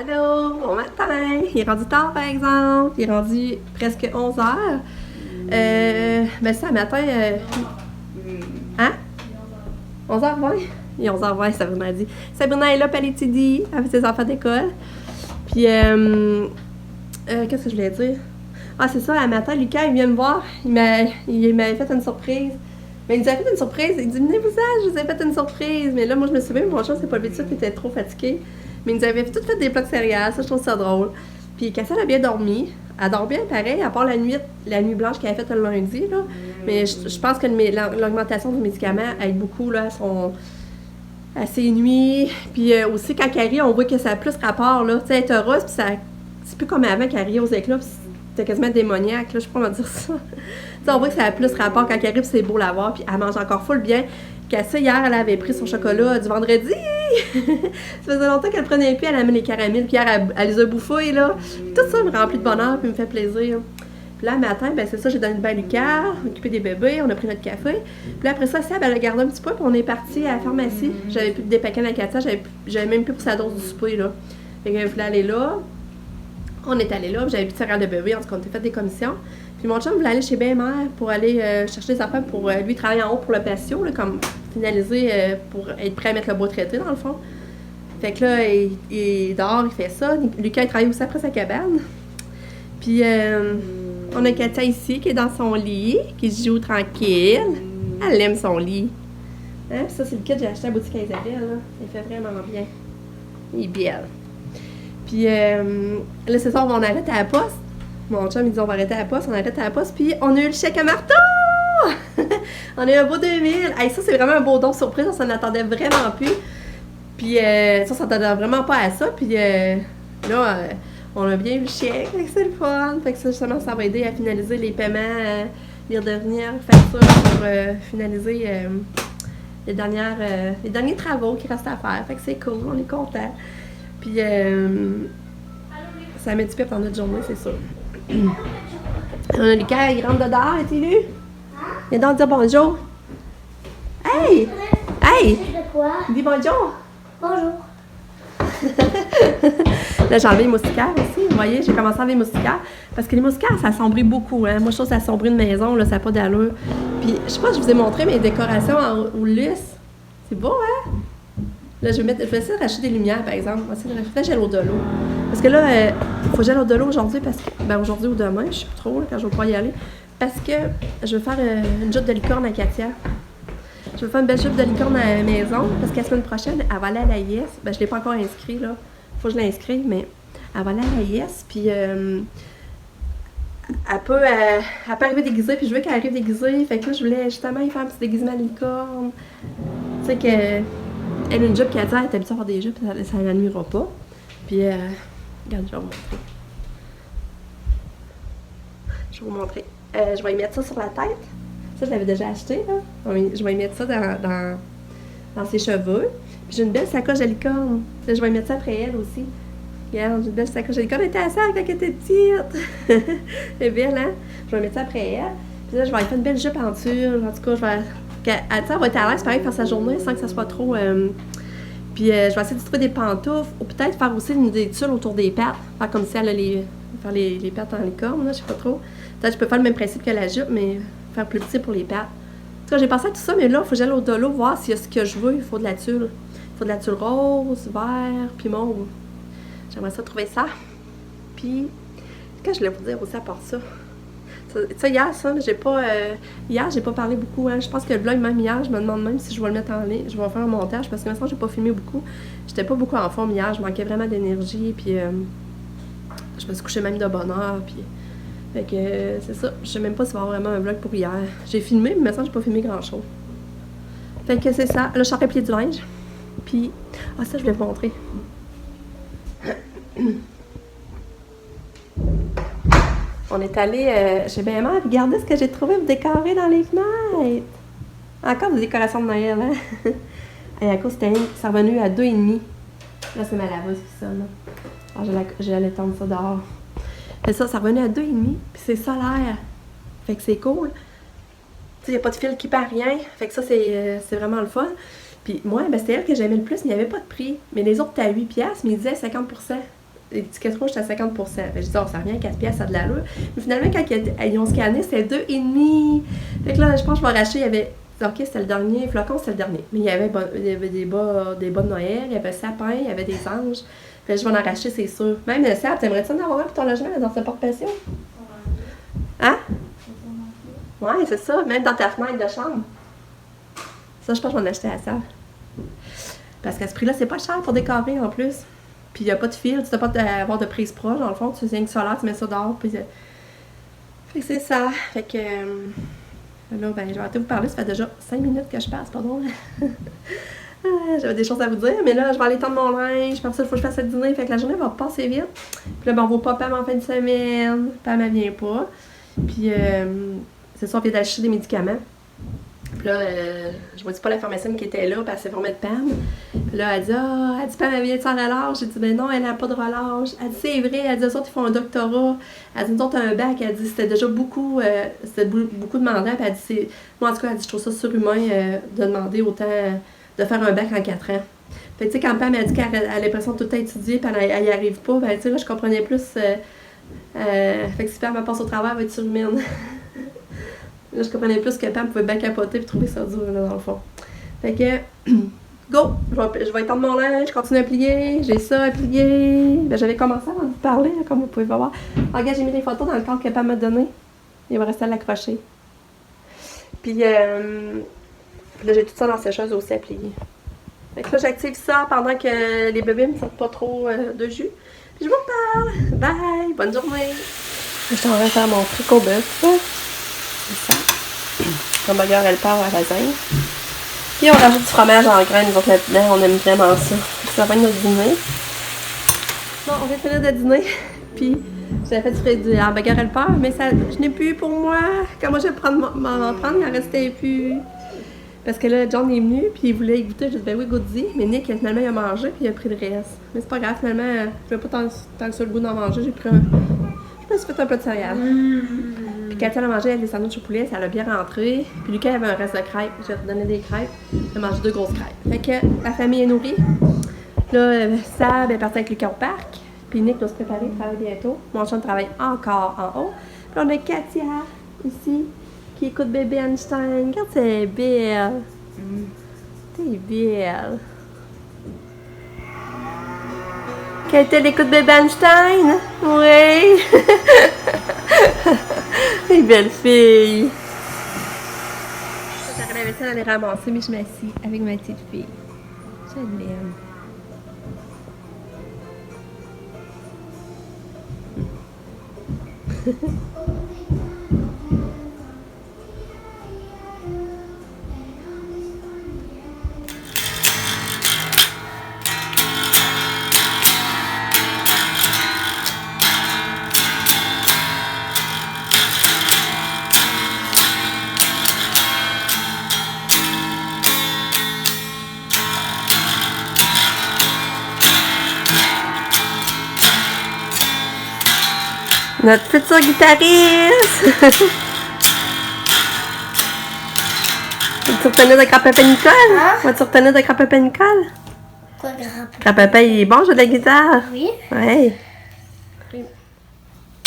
Allô, bon matin! Il est rendu tard, par exemple. Il est rendu presque 11 heures. Ben ça, matin... Hein? 11h20? Il est 11h20, Sabrina a dit. Sabrina est là, Palitidi, avec ses enfants d'école. Puis, qu'est-ce que je voulais dire? Ah, c'est ça, le matin, Lucas, il vient me voir. Il m'avait fait une surprise. Mais il nous a fait une surprise. Il dit, venez-vous-en, je vous ai fait une surprise. Mais là, moi, je me souviens, mon chat s'est pas levé de ça, puis il était trop fatigué. Mais il nous avait tout fait des plats de céréales, ça, je trouve ça drôle. Puis Cassie, elle a bien dormi. Elle dort bien pareil, à part la nuit blanche qu'elle a faite le lundi, là. Mais je pense que l'augmentation du médicament aide beaucoup, là, à ses nuits. Puis aussi, quand elle rit, on voit que ça a plus rapport, là. Tu sais, elle est heureuse, puis ça... C'est plus comme avant qu'elle rit aux éclats, puis c'était quasiment démoniaque, là, je sais pas comment dire ça. Tu sais, on voit que ça a plus rapport quand elle rit, puis c'est beau la voir, puis elle mange encore full bien. Cassie, hier, elle avait pris son chocolat du vendredi. Ça faisait longtemps qu'elle prenait plus, elle a mis les caramels, puis hier, elle les a bouffés, là. Tout ça me remplit de bonheur, puis me fait plaisir. Puis là, le matin, ben c'est ça, j'ai donné le bain à Lucas, occupé des bébés, on a pris notre café. Puis là, après ça, Seb, elle a gardé un petit peu, puis on est parti à la pharmacie. J'avais plus de dépaquets à Katia, j'avais même plus pour sa dose du souper, là. Fait que je voulais aller là. On est allé là, puis j'avais plus de céréales de bébé, en tout cas, on était fait des commissions. Puis mon chum voulait aller chez BMR pour aller chercher des affaires pour lui travailler en haut pour le patio, là, comme finaliser pour être prêt à mettre le bois traité, dans le fond. Fait que là, il dort, il fait ça. Lucas, il travaille aussi après sa cabane. Puis, on a Katia ici, qui est dans son lit, qui joue tranquille. Elle aime son lit. Hein? Puis ça, c'est le kit que j'ai acheté à la boutique à Isabelle, là. Il fait vraiment bien. Il est belle. Puis, là, ce soir, on arrête à la poste. Mon chum, il dit, on va arrêter à la poste, on arrête à la poste. Puis, on a eu le chèque à marteau! On a eu un beau 2000. Hey, ça, c'est vraiment un beau don surprise. On s'en attendait vraiment plus. Puis, ça, on s'attendait vraiment pas à ça. Puis, là, on a bien eu le chèque. C'est le fun. Fait que ça, justement, ça va aider à finaliser les paiements, les dernières factures pour finaliser les derniers travaux qui restent à faire. Fait que c'est cool. On est contents. Puis, ça met du pep dans notre journée, c'est sûr. On a Lucas, il rentre dedans, es-tu lu? Il est donc dire bonjour. Hey! Hey! Dis bonjour! Bonjour. Là, j'ai enlevé les moustiquaires aussi. Vous voyez, j'ai commencé à enlever les moustiquaires. Parce que les moustiquaires, ça assombrit beaucoup. Hein? Moi, je trouve que ça assombrit une maison, là, ça n'a pas d'allure. Puis, je sais pas, je vous ai montré mes décorations en houlis. C'est beau, hein? Là, je vais essayer de racheter des lumières, par exemple. On va essayer de racheter. Là, j'ai l'eau de l'eau. Parce que là, il faut que j'ai l'eau de l'eau aujourd'hui, parce que. Ben, aujourd'hui ou demain, je sais plus trop, là, quand je vais pouvoir y aller. Parce que je vais faire une jupe de licorne à Katia. Je vais faire une belle jupe de licorne à la maison, parce que la semaine prochaine, elle va aller à la IS. Ben, je ne l'ai pas encore inscrit, là. Faut que je l'inscrive, mais elle va aller à la IS, puis elle peut arriver déguisée, puis je veux qu'elle arrive déguisée. Fait que là, je voulais justement y faire un petit déguisement à licorne. Tu sais que. Elle a une jupe Katia, elle est habituée à avoir des jupes, ça ne la nuira pas. Puis, regarde, je vais vous montrer. Je vais vous montrer. Je vais y mettre ça sur la tête. Ça, je l'avais déjà acheté, là. Je vais y mettre ça dans ses cheveux. Puis j'ai une belle sacoche de licorne. Là, je vais y mettre ça après elle aussi. Regarde, j'ai une belle sacoche de licorne. Elle était à ça quand elle était petite. Elle est belle, hein? Je vais mettre ça après elle. Puis là, je vais y faire une belle jupe en tulle. En tout cas, je vais... Elle va être à l'aise, pareil, faire sa journée sans que ça soit trop... Puis je vais essayer de trouver des pantoufles. Ou peut-être faire aussi des tulles autour des pattes. Faire comme si elle a les pattes en licorne, là, je sais pas trop. Peut-être que je peux faire le même principe que la jupe, mais faire plus petit pour les pattes. En tout cas, j'ai pensé à tout ça, mais là, il faut que j'aille au de l'eau voir s'il y a ce que je veux. Il faut de la tulle. Il faut de la tulle rose, vert, puis mauve. J'aimerais ça trouver ça. Puis, qu'est-ce que je voulais vous dire aussi à part ça? Ça, hier, ça, j'ai pas parlé beaucoup. Hein. Je pense que le vlog, même hier, je me demande même si je vais le mettre en ligne. Je vais faire un montage parce que maintenant, j'ai pas filmé beaucoup. J'étais pas beaucoup en forme hier. Je manquais vraiment d'énergie. Puis, je me suis couchée même de bonne heure. Puis, fait que c'est ça. Je sais même pas s'il va y avoir vraiment un vlog pour hier. J'ai filmé, mais maintenant, j'ai pas filmé grand-chose. Fait que c'est ça. Là, je suis en train de plier du linge. Puis, ça, je vais vous montrer. On est allé chez BMR, regardez ce que j'ai trouvé pour décorer dans les fenêtres. Encore des décorations de Noël, hein? Et à cause, c'est revenu à 2,5. Là, c'est ma laveuse qui sonne. J'allais tendre ça dehors. Et ça revenu à 2,5, puis c'est solaire. Fait que c'est cool. Tu sais, il n'y a pas de fil qui perd rien. Fait que ça, c'est vraiment le fun. Puis moi, ben, c'était elle que j'aimais le plus, mais il n'y avait pas de prix. Mais les autres, étaient à 8$, mais ils disaient 50%. l'étiquette rouge, c'était à 50%. Fait que j'ai dit, oh, ça revient à 4 piastres, ça a de l'allure. Mais finalement, quand ils ont scanné, c'était 2,5. Fait que là, je pense que je vais racheter, il y avait. Ok, c'était le dernier, flocon, c'était le dernier. Mais il y avait des bas de Noël, il y avait sapin, il y avait des anges. Fait que je vais en racheter, c'est sûr. Même le sable, t'aimerais-tu en avoir un pour ton logement dans ce porte-passion? Hein? Ouais, c'est ça, même dans ta fenêtre de chambre. Ça, je pense que je vais en acheter à ça. Parce qu'à ce prix-là, c'est pas cher pour décorer en plus. Puis il n'y a pas de fil, tu n'as pas d'avoir de prise proche. Dans le fond, tu fais une solaire, tu mets ça dehors. Puis, fait que c'est ça. Fait que. Là, ben, je vais arrêter de vous parler. Ça fait déjà 5 minutes que je passe, pardon. J'avais des choses à vous dire, mais là, je vais aller tendre mon linge. Parce que il faut que je fasse le dîner. Fait que la journée va passer vite. Puis là, ben, on va pas Pam en fin de semaine. Pam, elle vient pas. Puis, c'est ça, on vient d'acheter des médicaments. Puis là, je vois pas la pharmacienne qui était là, puis elle s'est formée de Pam. Puis là, elle dit, Pam, elle vient de sans relâche. J'ai dit, ben non, elle n'a pas de relâche. Elle dit, c'est vrai. Elle dit, eux autres, ils font un doctorat. Elle dit, nous autres, un bac. Elle dit, c'était déjà beaucoup, beaucoup demandant. Puis elle dit, moi, en tout cas, elle dit, je trouve ça surhumain de demander autant, de faire un bac en 4 ans. Fait que, tu sais, quand Pam a dit qu'elle a l'impression de tout étudier, puis elle n'y arrive pas, ben, tu sais, là, je comprenais plus. Fait que si Pam passe au travail, elle va être surhumaine. Là, je comprenais plus que Pam pouvait bien capoter et trouver ça dur, là, dans le fond. Fait que, go! Je vais étendre mon linge, je continue à plier. J'ai ça à plier. Ben, j'avais commencé à vous parler, là, comme vous pouvez voir. Regarde, j'ai mis des photos dans le cadre que Pam m'a donné. Il va rester à l'accrocher. Puis là, j'ai tout ça dans la sécheuse aussi à plier. Fait que là, j'active ça pendant que les bébés ne sortent pas trop de jus. Puis je vous parle. Bye! Bonne journée! Je suis en train de faire mon fricot bœuf. C'est ça. Hamburger, elle part à la lasagne. Puis on rajoute du fromage en graines, nous autres là-dedans, on aime vraiment ça. Ça va être notre dîner. Bon, on vient de finir de dîner. Puis j'avais fait du hamburger, elle part, mais ça, je n'ai plus pour moi. Quand moi je vais m'en prendre, il en restait plus. Parce que là, John est venu, puis il voulait y goûter. J'ai dit, ben oui, goûte-y. Mais Nick, finalement, il a mangé, puis il a pris le reste. Mais c'est pas grave, finalement, je n'avais pas tant que ça le goût d'en manger. J'ai pris je me suis fait un peu de céréales. Puis Katia a mangé avec des sandwichs au poulet, ça l'a bien rentré. Puis Lucas avait un reste de crêpes, j'ai redonné des crêpes. Il a mangé 2 grosses crêpes. Fait que la famille est nourrie. Là, Sab est parti avec Lucas au parc. Puis Nick doit se préparer, il travaille bientôt. Mon chum travaille encore en haut. Puis on a Katia, ici, qui écoute bébé Einstein. Regarde, c'est belle. T'es belle. Quelle était l'écoute bébé Einstein? Oui. Une belle fille. J'aurais la vaisselle à les ramasser, mais je m'assis avec ma petite fille. Je l'aime. Notre futur guitariste! Vas-tu retenir de grand-papa Nicole? Hein? Vas-tu retenir de grand-papa Nicole? Quoi, grand-papa? Grand-papa, il est bon, joue de la guitare? Oui. Ouais.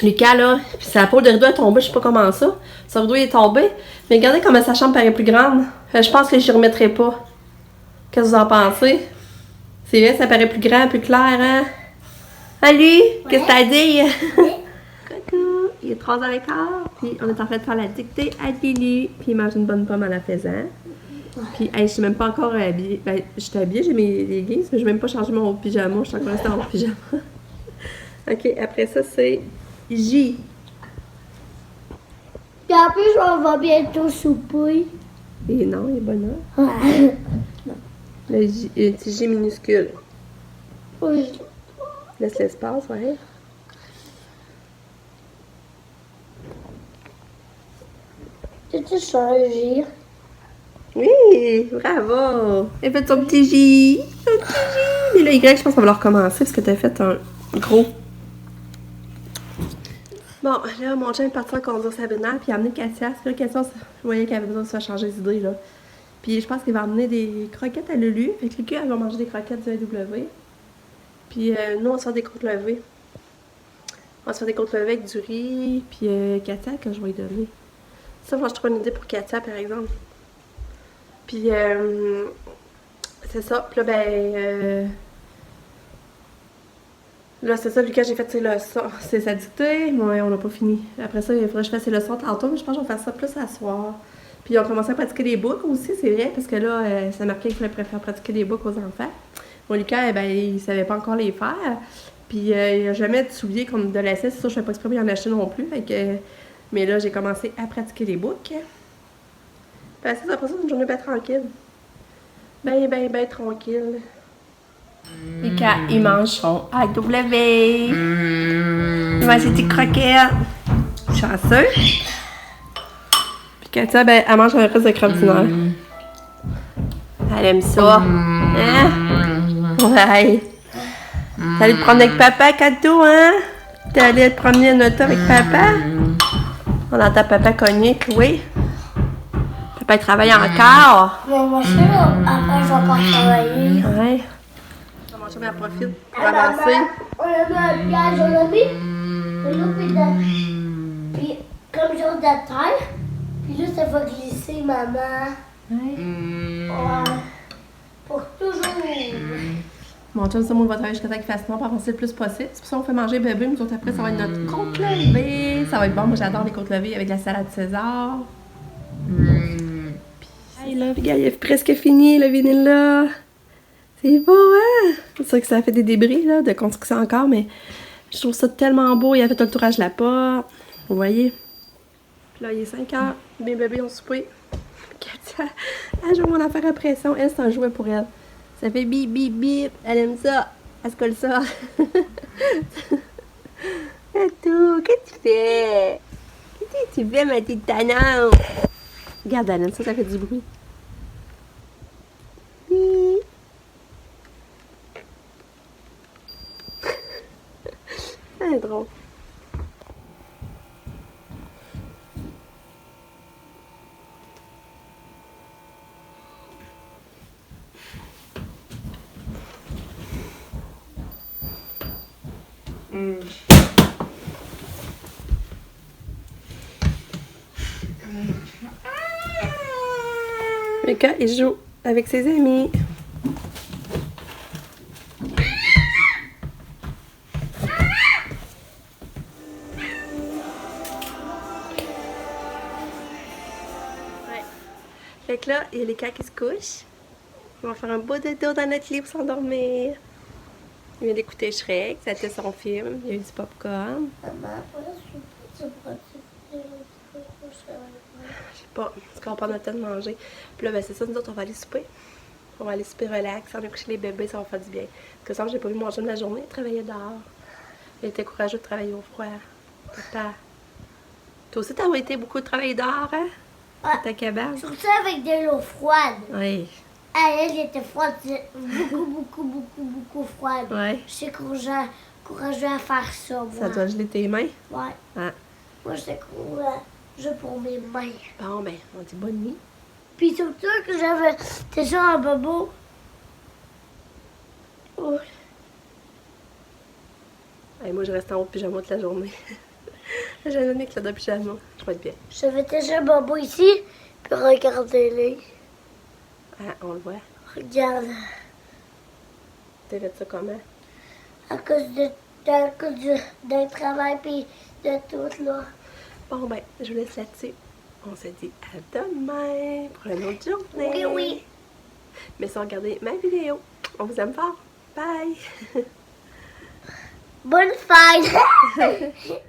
Lucas, là, puis sa peau de rideau est tombée, je sais pas comment ça. Son rideau est tombé. Mais regardez comment sa chambre paraît plus grande. Je pense que j'y remettrai pas. Qu'est-ce que vous en pensez? C'est vrai, ça paraît plus grand, plus clair, hein? Salut! Qu'est-ce que t'as dit? Oui. Coucou! Il est 3h15, puis on est en train de faire la dictée à Lily, puis il mange une bonne pomme en la faisant. Puis, hey, je suis même pas encore habillée. Ben, je suis habillée, j'ai mes leggings, mais je n'ai même pas changé mon pyjama. Je suis encore restée en pyjama. OK, après ça, c'est J. Puis en plus, on va bientôt souper. Et non, il est bonheur. Ouais. Le J, un petit J minuscule. Oui. Laisse l'espace, ouais. Tu changer. Oui, bravo! Elle fait son petit J. Son petit J. Mais le Y, je pense qu'on va le recommencer parce que t'as fait un gros. Bon, là, mon chien est parti en conduire Sabrina, puis il a amené Katia. Parce que là, Katia, je voyais qu'elle avait besoin de se faire changer d'idée, là. Puis je pense qu'il va amener des croquettes à Lulu. Fait que Lucas, elle va manger des croquettes du AW. Puis nous, on se fait des côtes levées. On va se faire des côtes levées avec du riz, puis Katia, que je vais lui donner. Ça, moi, je trouve une idée pour Katia, par exemple. Puis, c'est ça. Puis là, là, c'est ça, Lucas, j'ai fait ses leçons. C'est sa dictée, mais on n'a pas fini. Après ça, il faudrait que je fasse ses leçons tantôt, mais je pense que je vais faire ça plus à soir. Puis, on commencé à pratiquer des boucles aussi, c'est vrai, parce que là, ça marquait qu'il fallait faire pratiquer des boucles aux enfants. Mon Lucas, il savait pas encore les faire. Puis, il n'y a jamais de souliers qu'on me laissait. C'est ça, je ne fais pas exprès pour y en acheter non plus. Fait que, mais là, j'ai commencé à pratiquer les boucles. Ben, c'est après ça, une journée bien tranquille. Ben tranquille. Lucas, il mange son AW. Il mange ses petites croquettes. Chanceux. Puis Katia, ben, elle mange un reste de crotte d'ordinaire. Elle aime ça. Hein? Ouais. T'es allé te promener avec papa, Kato, hein? T'es allé te promener en auto avec papa? On entend papa cogner, oui. Papa, il travaille encore. Mais moi, je sais pas. Après, je vais encore travailler. Ouais. Mon chum, elle profite pour avancer. On a mis un piège, on a mis. Puis, comme genre de terre. Puis là, ça va glisser, maman. Ouais. Pour toujours. Mon chum, ça, moi, on va travailler jusqu'à temps qu'il fasse noir pour avancer le plus possible. C'est pour ça qu'on fait manger bébé. Nous autres, après, ça va être notre côte levée. Ça va être bon. Moi, j'adore les côtes levées avec la salade César. Hey, là, regarde, il est presque fini, le vinyle, là. C'est beau, hein? C'est sûr que ça fait des débris, là, de construction encore, mais je trouve ça tellement beau. Il a fait tout le tourage de la porte. Vous voyez? Puis là, il est 5 heures. Mes bébés ont soupé. Katia, elle joue mon affaire à pression. Elle, c'est un jouet pour elle. Ça fait bip, bip, bip. Elle aime ça. Elle se colle ça. Tatou, qu'est-ce que tu fais? Qu'est-ce que tu fais, ma petite tannante? Regarde, elle aime ça, ça fait du bruit. Oui. C'est drôle. Lucas, il joue avec ses amis. Ouais. Fait que là, il y a les cas qui se couchent. Ils vont faire un beau dodo dans notre lit pour s'endormir. Il vient d'écouter Shrek, ça a été son film. Il y a eu du popcorn. Maman, pourquoi tu prends Je sais pas, parce qu'on va prendre notre temps de manger. Puis là, ben c'est ça, nous autres, on va aller souper. On va aller souper relax, on va coucher les bébés, ça va faire du bien. Parce que ça, j'ai pas vu manger de la journée, il travaillait dehors. Il était courageux de travailler au froid. Papa. Toi aussi, t'as été beaucoup de travailler dehors, hein? Ah. Ta cabane. Surtout avec de l'eau froide. Oui. Elle était froide, beaucoup froide. Ouais. J'étais courageux à faire ça, moi. Ça doit geler tes mains. Ouais. Ah. Moi, j'étais courageux pour mes mains. Bon, ben, on dit bonne nuit. Puis surtout que j'avais déjà un bobo. Oh. Hey, moi, je reste en haut de pyjama toute la journée. J'ai un ami qui l'a de pyjama. Je vais être bien. J'avais déjà un bobo ici, puis regardez-les. Ah, on le voit. Regarde. T'as fait ça comment? À cause d'un travail, puis de tout, là. Bon, ben, je vous laisse là-dessus. On se dit à demain pour une autre journée. Oui, oui. Mais sans regarder ma vidéo. On vous aime fort. Bye! Bonne fête!